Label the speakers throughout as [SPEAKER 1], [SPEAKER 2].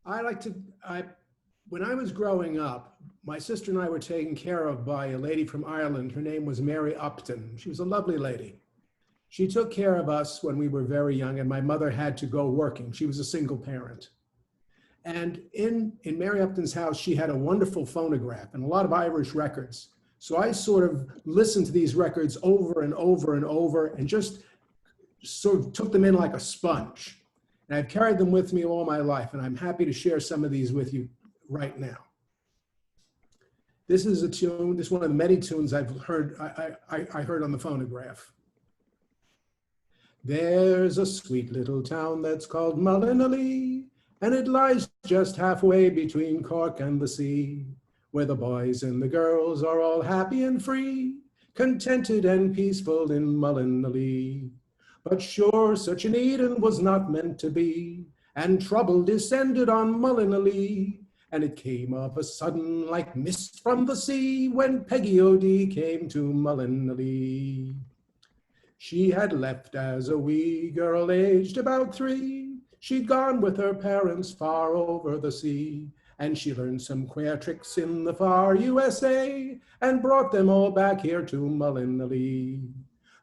[SPEAKER 1] I like to, when I was growing up, my sister and I were taken care of by a lady from Ireland. Her name was Mary Upton. She was a lovely lady. She took care of us when we were very young, and my mother had to go working. She was a single parent. And in Mary Upton's house, she had a wonderful phonograph and a lot of Irish records. So I sort of listened to these records over and over and over and just sort of took them in like a sponge. And I've carried them with me all my life, and I'm happy to share some of these with you right now. This is a tune, this is one of the many tunes I've heard, I heard on the phonograph. There's a sweet little town that's called Mullinally, and it lies just halfway between Cork and the sea, where the boys and the girls are all happy and free, contented and peaceful in Mullinally. But sure, such an Eden was not meant to be, and trouble descended on Mullinally, and it came of a sudden like mist from the sea when Peggy O'D came to Mullinally. She had left as a wee girl aged about 3. She'd gone with her parents far over the sea, and she learned some queer tricks in the far USA and brought them all back here to Mullinally.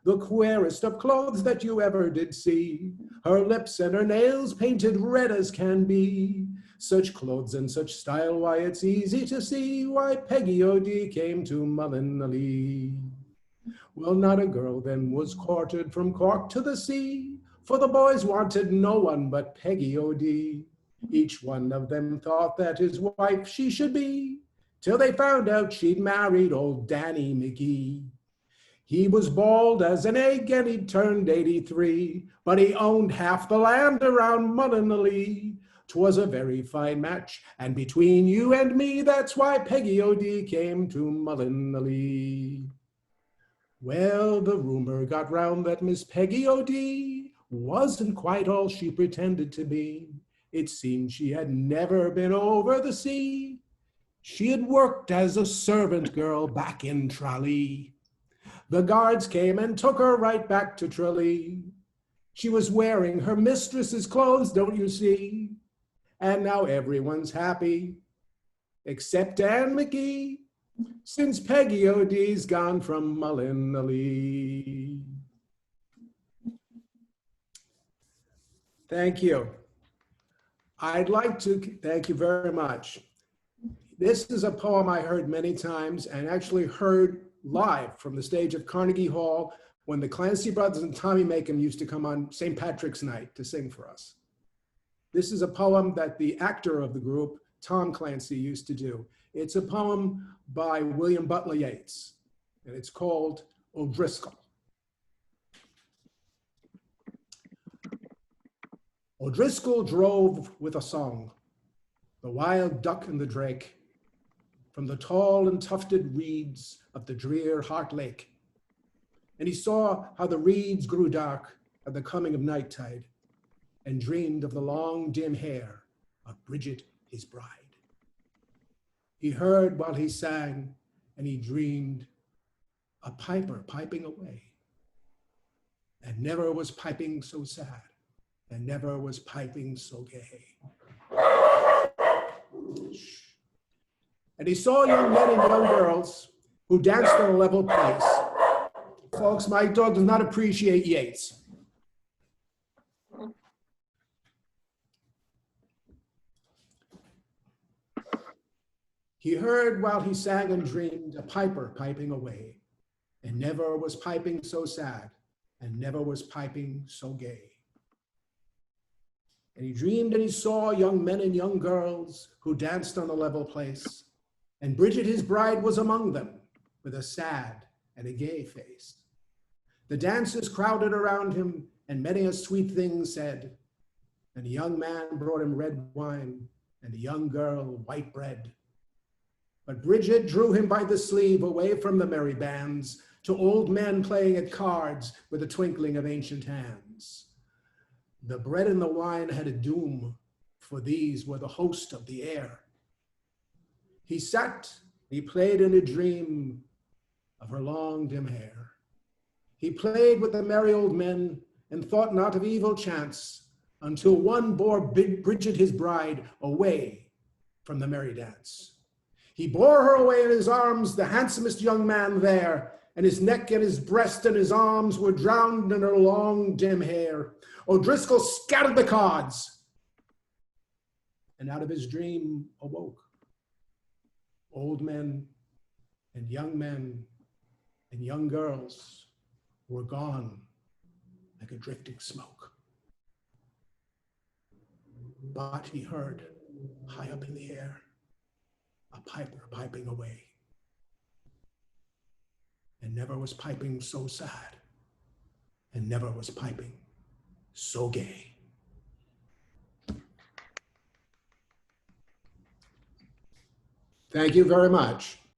[SPEAKER 1] The queerest of clothes that you ever did see, her lips and her nails painted red as can be. Such clothes and such style, why it's easy to see why Peggy O'D came to Mullinally. Well, not a girl then was courted from Cork to the sea, for the boys wanted no one but Peggy O'D. Each one of them thought that his wife she should be, till they found out she'd married old Danny McGee. He was bald as an egg and he'd turned 83, but he owned half the land around Mullinally. 'Twas a very fine match, and between you and me, that's why Peggy O'D came to Mullinally. Well, the rumor got round that Miss Peggy O'D wasn't quite all she pretended to be. It seemed she had never been over the sea. She had worked as a servant girl back in Tralee. The guards came and took her right back to Tralee. She was wearing her mistress's clothes, don't you see? And now everyone's happy, except Ann McGee, since Peggy O'D's gone from Mullinally. Thank you. I'd like to, thank you very much. This is a poem I heard many times and actually heard live from the stage of Carnegie Hall when the Clancy brothers and Tommy Makem used to come on St. Patrick's night to sing for us. This is a poem that the actor of the group, Tom Clancy, used to do. It's a poem by William Butler Yeats, and it's called O'Driscoll. O'Driscoll drove with a song, the wild duck and the drake, from the tall and tufted reeds of the drear Heart Lake. And he saw how the reeds grew dark at the coming of night tide, and dreamed of the long dim hair of Bridget, his bride. He heard while he sang, and he dreamed a piper piping away. And never was piping so sad, and never was piping so gay. And he saw young men and young girls who danced on a level place. Folks, my dog does not appreciate Yeats. He heard while he sang and dreamed a piper piping away, and never was piping so sad, and never was piping so gay. And he dreamed and he saw young men and young girls who danced on the level place, and Bridget, his bride, was among them with a sad and a gay face. The dancers crowded around him, and many a sweet thing said, and a young man brought him red wine, and a young girl white bread. But Bridget drew him by the sleeve away from the merry bands to old men playing at cards with the twinkling of ancient hands. The bread and the wine had a doom, for these were the host of the air. He sat, he played in a dream of her long dim hair. He played with the merry old men and thought not of evil chance, until one bore Bridget, his bride, away from the merry dance. He bore her away in his arms, the handsomest young man there, and his neck and his breast and his arms were drowned in her long dim hair. O'Driscoll scattered the cards, and out of his dream awoke. Old men and young girls were gone like a drifting smoke. But he heard, high up in the air, a piper piping away. And never was piping so sad, and never was piping so gay. Thank you very much.